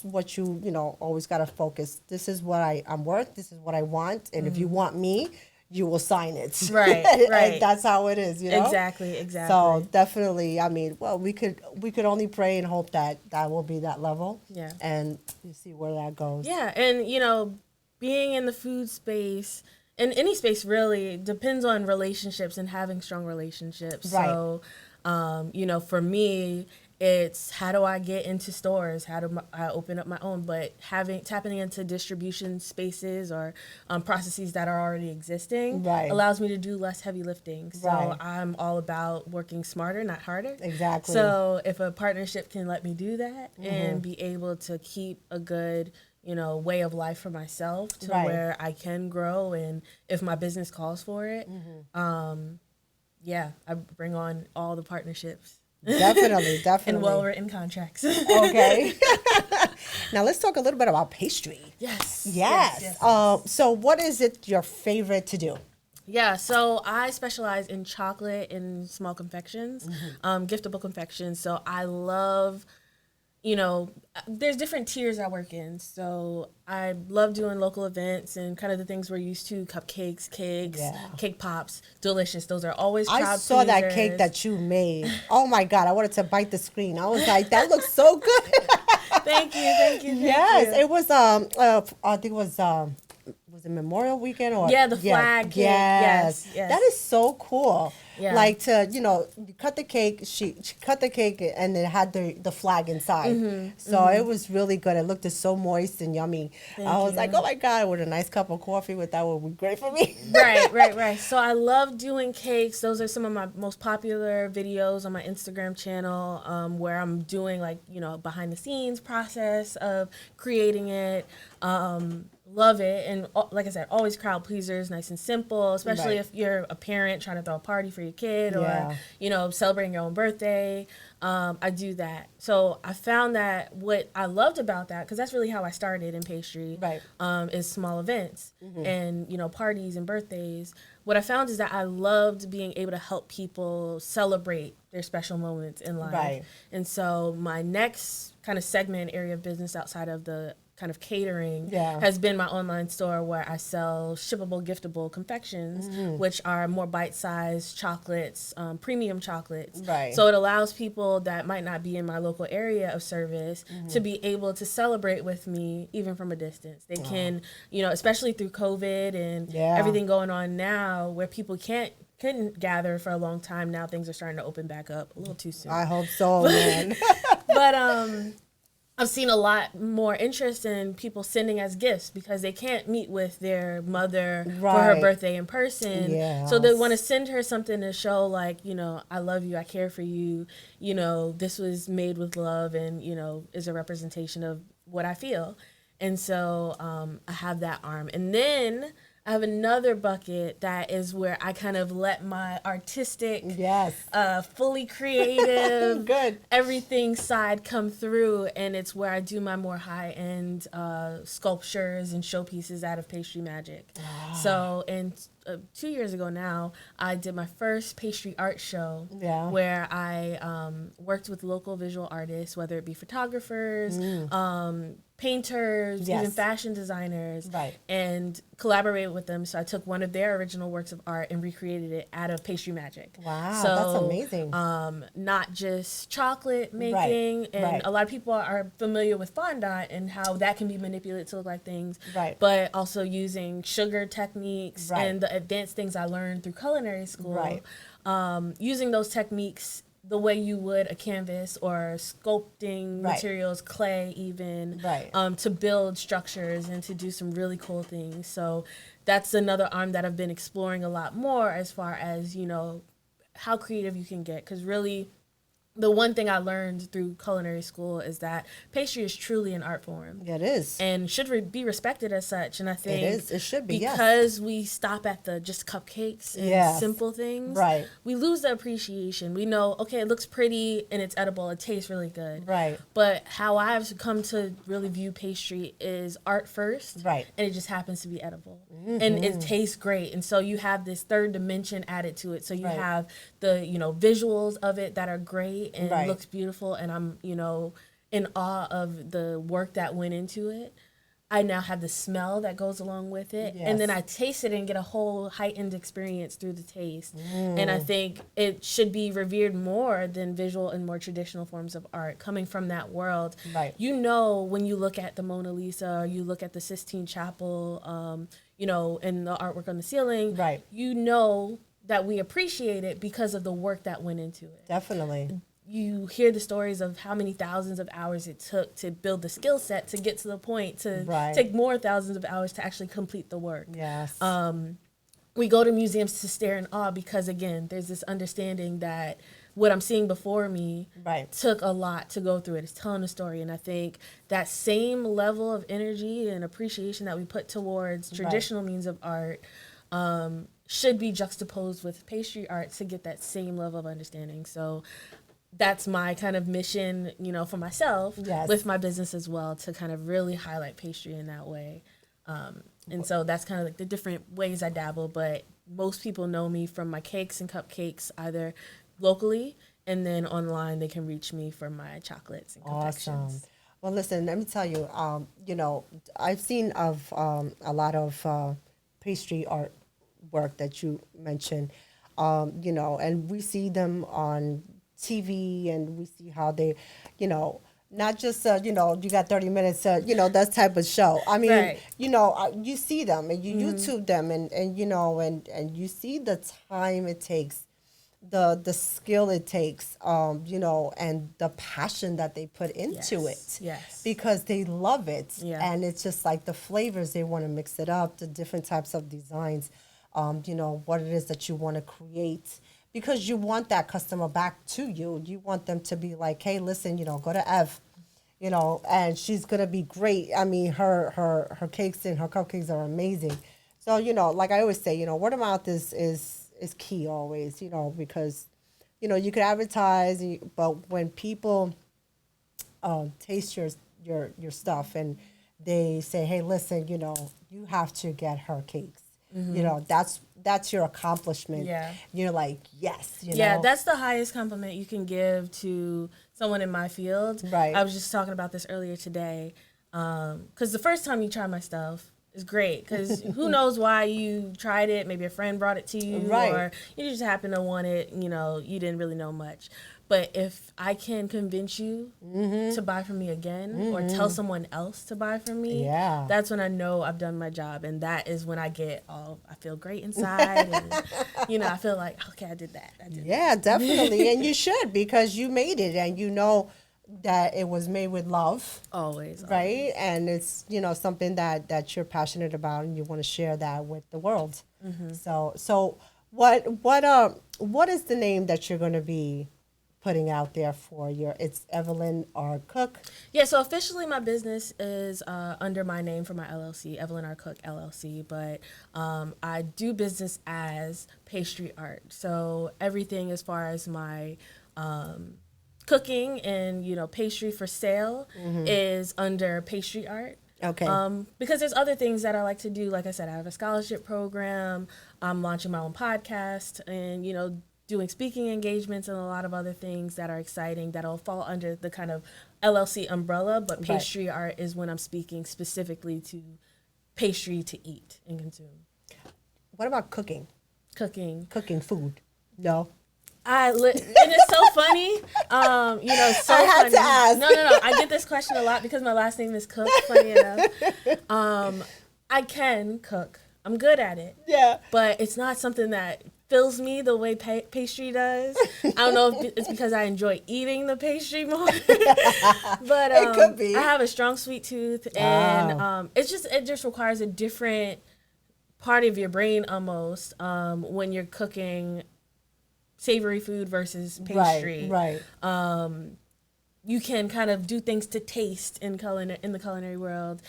what you always got to focus. This is what I'm worth. This is what I want. And if you want me, you will sign it. Right, right. And that's how it is, Exactly. So definitely, I mean, well, we could only pray and hope that will be that level. Yeah. And you see where that goes. Yeah, and being in the food space, in any space really, depends on relationships and having strong relationships. Right. So, for me, it's how do I get into stores? How do I open up my own? But tapping into distribution spaces or processes that are already existing Right. allows me to do less heavy lifting. So Right. I'm all about working smarter, not harder. Exactly. So if a partnership can let me do that and be able to keep a good way of life for myself to Right. where I can grow, and if my business calls for it, I bring on all the partnerships. Definitely. And well-written contracts. Okay. Now let's talk a little bit about pastry. Yes. So what is it your favorite to do? Yeah, so I specialize in chocolate and small confections, giftable confections. So I love, there's different tiers I work in. So I love doing local events and kind of the things we're used to: cupcakes, cakes, cake pops, delicious. Those are always crowd I saw that cake pleasers. that you made. Oh my God, I wanted to bite the screen. I was like, that looks so good. Thank you, thank you, thank Yes, you. it was I think it was it Memorial Weekend or Yeah, the flag cake. yes. Yes, yes. That is so cool. Yeah. Like to, you cut the cake, she cut the cake and it had the flag inside. So it was really good. It looked so moist and yummy. I Thank was like, you. oh my God, with a nice cup of coffee with that would be great for me. Right, right, right. So I love doing cakes. Those are some of my most popular videos on my Instagram channel, where I'm doing like, behind the scenes process of creating it. Love it. And like I said, always crowd pleasers, nice and simple, especially Right. if you're a parent trying to throw a party for your kid or, Yeah. celebrating your own birthday. I do that. So I found that what I loved about that, because that's really how I started in pastry, Right. is small events and, parties and birthdays. What I found is that I loved being able to help people celebrate their special moments in life. Right. And so my next kind of segment area of business outside of the kind of catering Yeah. has been my online store where I sell shippable, giftable confections, which are more bite-sized chocolates, premium chocolates. Right. So it allows people that might not be in my local area of service to be able to celebrate with me even from a distance. They can, especially through COVID and everything going on now where people couldn't gather for a long time. Now things are starting to open back up a little too soon. I hope so, man. But I've seen a lot more interest in people sending us gifts because they can't meet with their mother for her Right. birthday in person. Yes. So they want to send her something to show like, I love you, I care for you, this was made with love and, is a representation of what I feel. And so I have that arm. And then I have another bucket that is where I kind of let my artistic, Yes. fully creative, Good. everything side come through, and it's where I do my more high-end sculptures and showpieces out of pastry magic. So, and 2 years ago now, I did my first pastry art show where I worked with local visual artists, whether it be photographers, painters, even fashion designers, and collaborated with them. So I took one of their original works of art and recreated it out of pastry magic. Wow, so, that's amazing. Not just chocolate making, and a lot of people are familiar with fondant and how that can be manipulated to look like things, but also using sugar techniques and the advanced things I learned through culinary school, using those techniques the way you would a canvas or sculpting materials, clay even, to build structures and to do some really cool things. So that's another arm that I've been exploring a lot more as far as, how creative you can get. Because really, the one thing I learned through culinary school is that pastry is truly an art form. Yeah, it is. And should be respected as such. And I think it is. It should be, because we stop at the just cupcakes and simple things, we lose the appreciation. We know, okay, it looks pretty and it's edible. It tastes really good. Right. But how I've come to really view pastry is art first. Right. And it just happens to be edible. And it tastes great. And so you have this third dimension added to it. So you have the, visuals of it that are great and looks beautiful, and I'm, in awe of the work that went into it. I now have the smell that goes along with it, and then I taste it and get a whole heightened experience through the taste. And I think it should be revered more than visual and more traditional forms of art coming from that world. Right. When you look at the Mona Lisa or you look at the Sistine Chapel, and the artwork on the ceiling, that we appreciate it because of the work that went into it. Definitely. You hear the stories of how many thousands of hours it took to build the skill set to get to the point to take more thousands of hours to actually complete the work. Yes. We go to museums to stare in awe because, again, there's this understanding that what I'm seeing before me took a lot to go through it. It's telling a story. And I think that same level of energy and appreciation that we put towards traditional means of art should be juxtaposed with pastry art to get that same level of understanding. So that's my kind of mission, for myself with my business as well, to kind of really highlight pastry in that way. And so that's kind of like the different ways I dabble, but most people know me from my cakes and cupcakes, either locally, and then online they can reach me for my chocolates and confections. Awesome. Well, listen, let me tell you, I've seen of a lot of pastry art work that you mentioned, and we see them on TV, and we see how they, not just you know, you got 30 minutes, you know, that type of show. I mean, Right. you know, you see them and you YouTube them, and you know, and you see the time it takes, the skill it takes, you know, and the passion that they put into Yes. it, Yes. because they love it. Yeah. And it's just like the flavors, they want to mix it up, the different types of designs, you know, what it is that you want to create, because you want that customer back to you. You want them to be like, hey, listen, you know, go to Ev, you know, and she's gonna be great. I mean, her cakes and her cupcakes are amazing. So, you know, like I always say, you know, word of mouth is key always, you know, because, you know, you could advertise, but when people taste your stuff and they say, hey, listen, you know, you have to get her cakes. You know, that's your accomplishment. Yeah. You're like, yes, you Yeah, know. that's the highest compliment you can give to someone in my field. Right. I was just talking about this earlier today. Because the first time you try my stuff is great. Because who knows why you tried it? Maybe a friend brought it to you, Right. or you just happen to want it. You know, you didn't really know much. But if I can convince you to buy from me again, or tell someone else to buy from me, Yeah. that's when I know I've done my job, and that is when I get all, I feel great inside, and you know, I feel like, okay, I did that. Yeah, definitely. And you should, because you made it and you know that it was made with love, Always. right? And it's, you know, something that you're passionate about and you want to share that with the world. So what is the name that you're going to be putting out there for your, it's Evelyn R. Cooke? Yeah, so officially my business is under my name for my LLC, Evelyn R. Cooke LLC, but I do business as pastry art. So everything as far as my cooking and, you know, pastry for sale is under pastry art. Okay. Because there's other things that I like to do. Like I said, I have a scholarship program. I'm launching my own podcast, and, you know, doing speaking engagements and a lot of other things that are exciting that'll fall under the kind of LLC umbrella. But pastry art is when I'm speaking specifically to pastry to eat and consume. What about cooking? Cooking. Cooking food? No. And it's so funny. You know, so I had funny. to ask. No. I get this question a lot because my last name is Cook, funny enough. I can cook. I'm good at it. Yeah. But it's not something that fills me the way pastry does. I don't know if it's because I enjoy eating the pastry more. But It could be. I have a strong sweet tooth, and it just requires a different part of your brain almost when you're cooking savory food versus pastry. Right. You can kind of do things to taste in the culinary world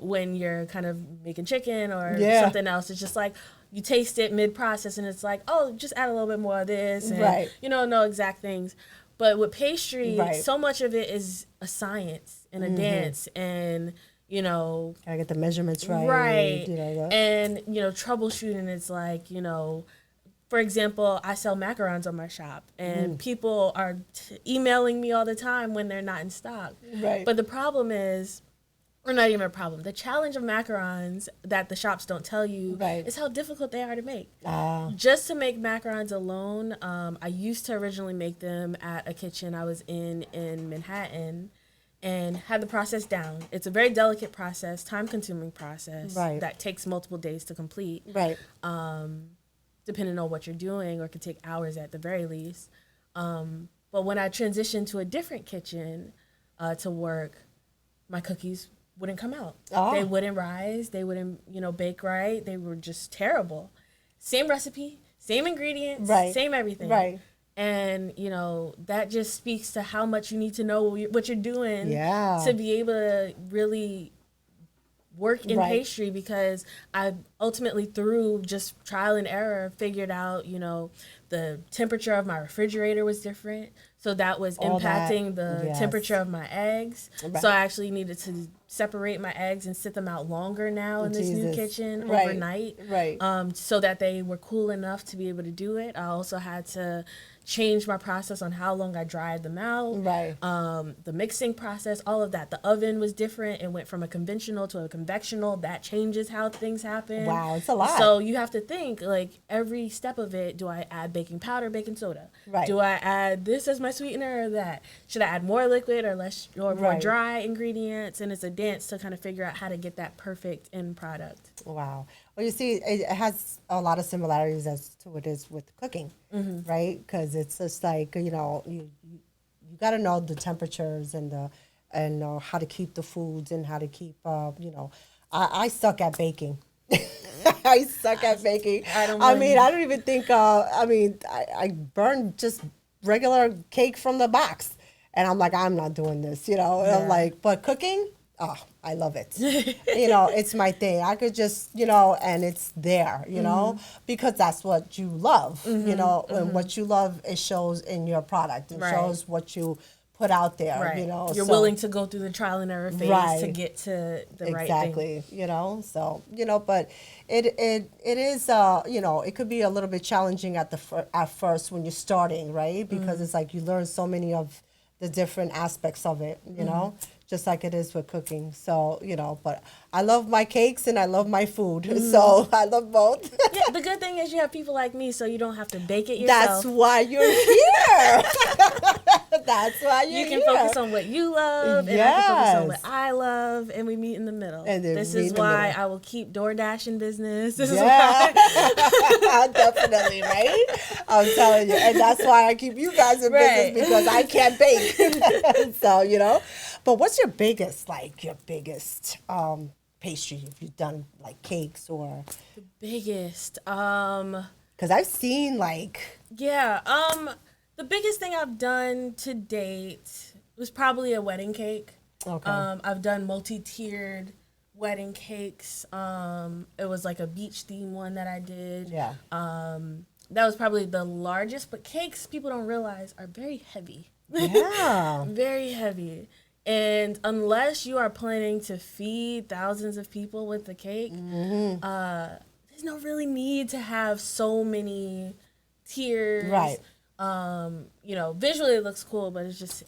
when you're kind of making chicken or something else. It's just like you taste it mid-process and it's like, oh, just add a little bit more of this. And, you don't know exact things. But with pastry, so much of it is a science and a dance and, you know. Gotta get the measurements right. Right. You know, and, you know, troubleshooting is like, you know, for example, I sell macarons on my shop, and people are emailing me all the time when they're not in stock. Right. But the problem is, or not even a problem, the challenge of macarons that the shops don't tell you is how difficult they are to make. Just to make macarons alone, I used to originally make them at a kitchen I was in Manhattan, and had the process down. It's a very delicate process, time-consuming process that takes multiple days to complete. Right. Depending on what you're doing, or it could take hours at the very least. But when I transitioned to a different kitchen to work, my cookies wouldn't come out. They wouldn't rise. They wouldn't, you know, bake right. They were just terrible. Same recipe, same ingredients, same everything. Right. And, you know, that just speaks to how much you need to know what you're doing to be able to really work in pastry, because I ultimately, through just trial and error, figured out, you know, the temperature of my refrigerator was different. So that was impacting the temperature of my eggs. So I actually needed to separate my eggs and sit them out longer now in this new kitchen overnight. So that they were cool enough to be able to do it. I also had to changed my process on how long I dried them out. Right. The mixing process, all of that. The oven was different. It went from a conventional to a convectional. That changes how things happen. Wow, it's a lot. So you have to think, like, every step of it, do I add baking powder, baking soda? Right. Do I add this as my sweetener or that? Should I add more liquid or less or more Right. dry ingredients? And it's a dance to kind of figure out how to get that perfect end product. Wow. Well, you see, it has a lot of similarities as to what it is with cooking, right? Because it's just like, you know, you got to know the temperatures and how to keep the foods and how to keep, you know, I suck at baking. I suck at baking. I mean, I don't even think, I burn just regular cake from the box. And I'm like, I'm not doing this, you know. And I'm like, but cooking, oh, I love it. You know, it's my thing. I could just, you know, and it's there, you know, because that's what you love, you know, and what you love, it shows in your product. It shows what you put out there, you know. You're willing to go through the trial and error phase to get to the right thing. Exactly, you know, so, you know, but it is, you know, it could be a little bit challenging at first when you're starting, right? Because it's like you learn so many of the different aspects of it, you know, just like it is with cooking. So, you know, but I love my cakes and I love my food. So I love both. Yeah, the good thing is you have people like me, so you don't have to bake it yourself. That's why you're here. That's why you're You here. can focus on what you love, and I can focus on what I love, and we meet in the middle. And then this meet is in the why middle. I will keep DoorDash in business. This Yeah, definitely, right? I'm telling you. And that's why I keep you guys in business, because I can't bake. So, you know. But what's your biggest pastry, if you've done like cakes or? The biggest. Because I've seen like. Yeah. The biggest thing I've done to date was probably a wedding cake. Okay. I've done multi-tiered wedding cakes. It was like a beach theme one that I did. Yeah. That was probably the largest, but cakes, people don't realize, are very heavy. Yeah. Very heavy. And unless you are planning to feed thousands of people with the cake, there's no really need to have so many tiers. Right. You know, visually it looks cool, but it's just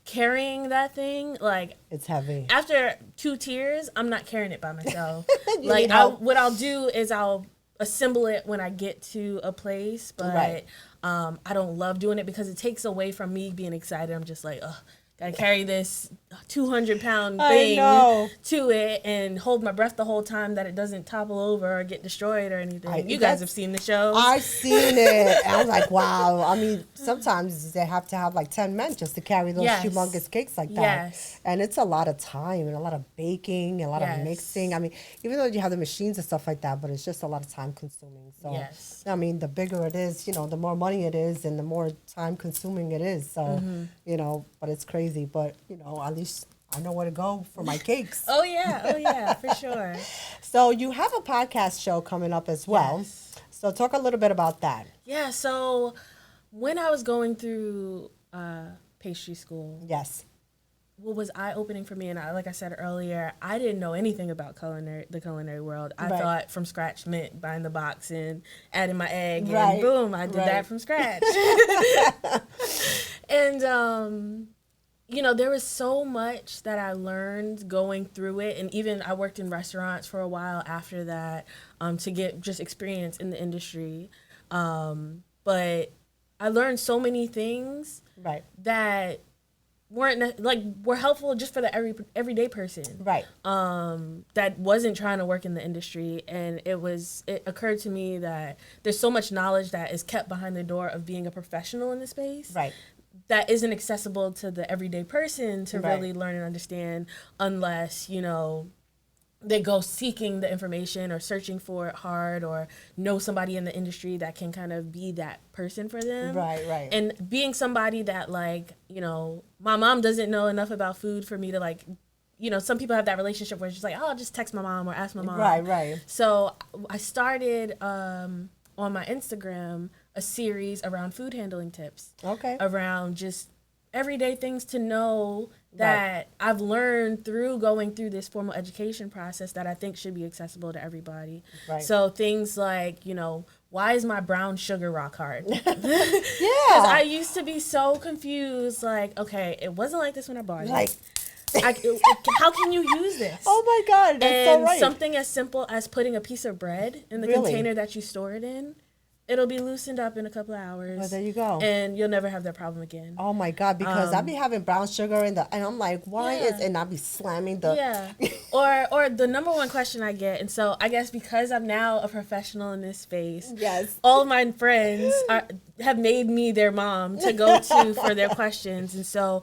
carrying that thing, like, it's heavy. After 2 tiers, I'm not carrying it by myself. Like, what I'll do is I'll assemble it when I get to a place, but I don't love doing it because it takes away from me being excited. I'm just like, ugh. Gotta carry this 200-pound thing to it and hold my breath the whole time that it doesn't topple over or get destroyed or anything. You guys have seen the show. I've seen it. And I was like, wow. I mean, sometimes they have to have like 10 men just to carry those humongous cakes like that. Yes. And it's a lot of time and a lot of baking, a lot of mixing. I mean, even though you have the machines and stuff like that, but it's just a lot of time consuming. So, I mean, the bigger it is, you know, the more money it is and the more time consuming it is. So, you know, but it's crazy. But, you know, at least I know where to go for my cakes. Oh, yeah, for sure. So you have a podcast show coming up as well. Yes. So talk a little bit about that. Yeah, so when I was going through pastry school, what was eye-opening for me, and like I said earlier, I didn't know anything about the culinary world. I thought from scratch meant buying the box and adding my egg, and boom, I did that from scratch. And, you know, there was so much that I learned going through it, and even I worked in restaurants for a while after that to get just experience in the industry. But I learned so many things that were helpful just for the everyday person, that wasn't trying to work in the industry. And it occurred to me that there's so much knowledge that is kept behind the door of being a professional in the space, that isn't accessible to the everyday person to really learn and understand, unless, you know, they go seeking the information or searching for it hard, or know somebody in the industry that can kind of be that person for them. And being somebody that, like, you know, my mom doesn't know enough about food for me to, like, you know, some people have that relationship where it's just like, oh, I'll just text my mom or ask my mom. So I started on my Instagram a series around food handling tips. Around just everyday things to know that I've learned through going through this formal education process that I think should be accessible to everybody. So things like, you know, why is my brown sugar rock hard? Yeah. Because I used to be so confused. Like, okay, it wasn't like this when I bought it. Like, How can you use this? oh my God, that's so And right. something as simple as putting a piece of bread in the Really? container that you store it in, it'll be loosened up in a couple of hours. Well, there you go. And you'll never have that problem again. Oh my God, because I be having brown sugar and I'm like, why is, and I be slamming the. Yeah. Or the number one question I get, and so I guess because I'm now a professional in this space, Yes. all of my friends have made me their mom to go to for their questions. And so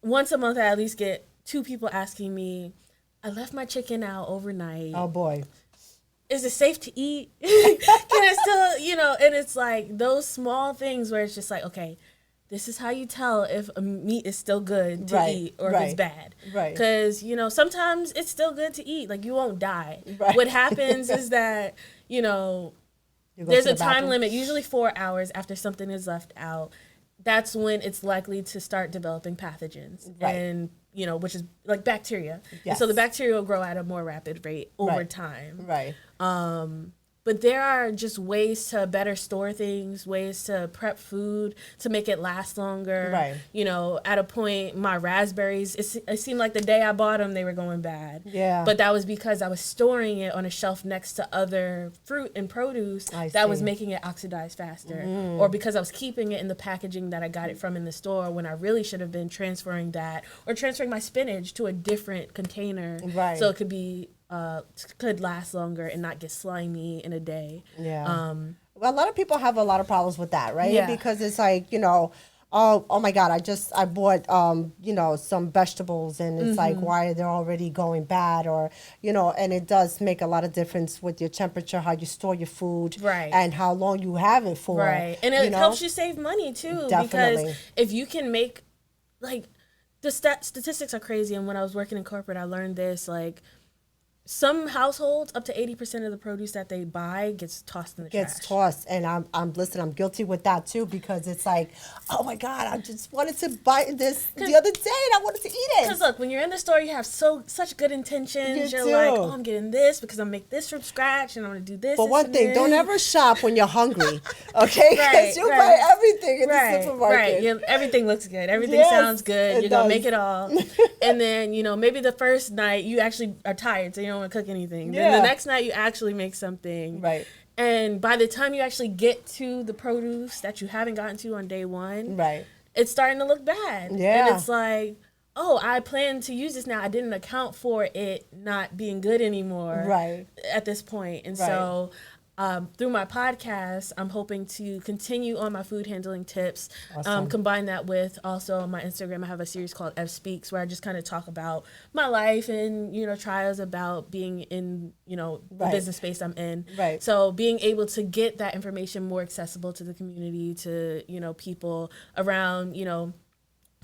once a month I at least get 2 people asking me, I left my chicken out overnight. Oh boy. Is it safe to eat? Can it still, and it's like those small things where it's just like, okay, this is how you tell if a meat is still good to eat or if it's bad. Right. Because, sometimes it's still good to eat. Like, you won't die. Right. What happens is that, You go there's to a the time bathroom? limit, usually 4 hours after something is left out. That's when it's likely to start developing pathogens. Right. And, which is like bacteria. Yes. And so the bacteria will grow at a more rapid rate over Right. time. Right. But there are just ways to better store things, ways to prep food to make it last longer. Right. At a point, my raspberries, it seemed like the day I bought them, they were going bad. Yeah. But that was because I was storing it on a shelf next to other fruit and produce that was see. making it oxidize faster. Or because I was keeping it in the packaging that I got it from in the store when I really should have been transferring that or transferring my spinach to a different container. Right. So it could be could last longer and not get slimy in a day. Yeah. Well, a lot of people have a lot of problems with that, right? Yeah. Because it's like, oh my God, I bought, some vegetables and it's like, why they're already going bad or, and it does make a lot of difference with your temperature, how you store your food. Right. And how long you have it for. Right. And it helps you save money too. Definitely. Because if you can make, like, the statistics are crazy. And when I was working in corporate, I learned this, like, some households, up to 80% of the produce that they buy gets tossed in the trash. Gets tossed, and I'm guilty with that too because it's like, oh my God, I just wanted to buy this the other day and I wanted to eat it. Because look, when you're in the store, you have such good intentions. You You're do. like, oh, I'm getting this because I'm gonna make this from scratch and I'm gonna do this. But this, one and thing, this. don't ever shop when you're hungry, okay? Because you buy everything in the supermarket. Right, everything looks good. Everything Yes, sounds good. it You're going to does. make it all. And then, maybe the first night you actually are tired, so you don't want to cook anything. Then Yeah. the next night you actually make something. Right. And by the time you actually get to the produce that you haven't gotten to on day one, Right. it's starting to look bad. Yeah. And it's like, oh, I plan to use this now. I didn't account for it not being good anymore. Right. At this point. And Right. so through my podcast, I'm hoping to continue on my food handling tips. Awesome. Combine that with also on my Instagram, I have a series called Ev Speaks where I just kind of talk about my life and, trials about being in, the Right. business space I'm in. Right. So being able to get that information more accessible to the community, to, people around,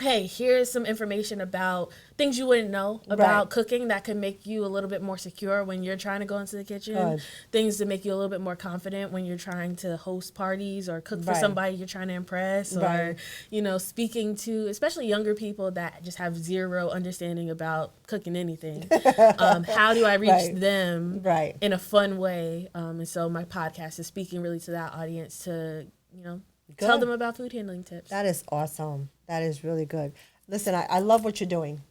hey, here's some information about things you wouldn't know about Right. cooking that can make you a little bit more secure when you're trying to go into the kitchen. Good. Things to make you a little bit more confident when you're trying to host parties or cook for Right. somebody you're trying to impress or, Right. speaking to especially younger people that just have zero understanding about cooking anything. How do I reach Right. them Right. in a fun way? And so my podcast is speaking really to that audience to, tell Good. them about food handling tips. That is awesome. That is really good. Listen, I love what you're doing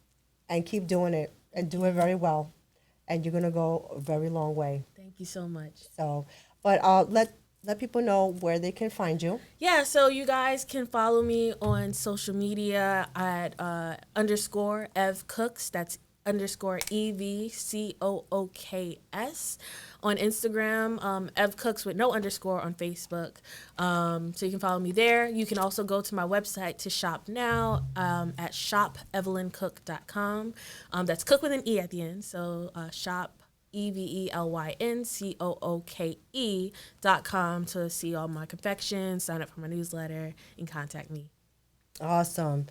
and keep doing it and do it very well. And you're going to go a very long way. Thank you so much. So, but let people know where they can find you. Yeah, so you guys can follow me on social media at _ Ev Cooks. That's _ EVCOOKS on Instagram. Ev Cooks with no underscore on Facebook. So you can follow me there. You can also go to my website to shop now at shopevelyncook.com. That's cook with an E at the end. So shop EVELYNCOOKE.com to see all my confections, sign up for my newsletter, and contact me. Awesome.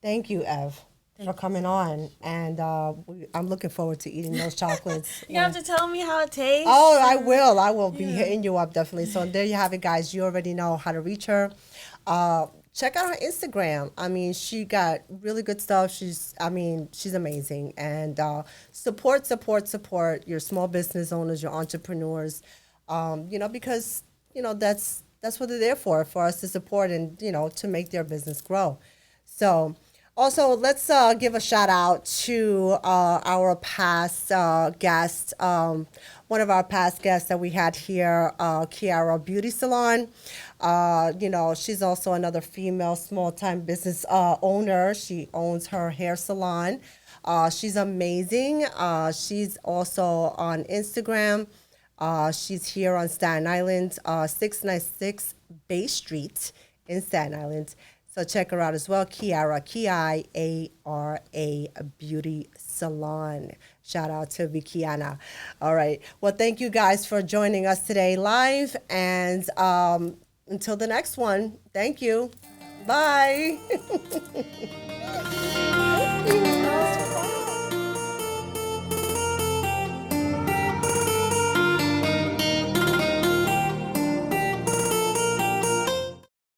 Thank you, Ev, for coming on. And I'm looking forward to eating those chocolates. You have to tell me how it tastes. Oh, I will. I will be hitting you up, definitely. So there you have it, guys. You already know how to reach her. Check out her Instagram. I mean, she got really good stuff. She's amazing. And support your small business owners, your entrepreneurs. because that's what they're there for us to support and to make their business grow. So, also, let's give a shout out to our past guest, one of our past guests that we had here, Kiara Beauty Salon. She's also another female small-time business owner. She owns her hair salon. She's amazing. She's also on Instagram. She's here on Staten Island, 696 Bay Street in Staten Island. So check her out as well, Kiara, Kiara Beauty Salon. Shout out to Vikiana. All right. Well, thank you guys for joining us today live. And until the next one, thank you. Bye.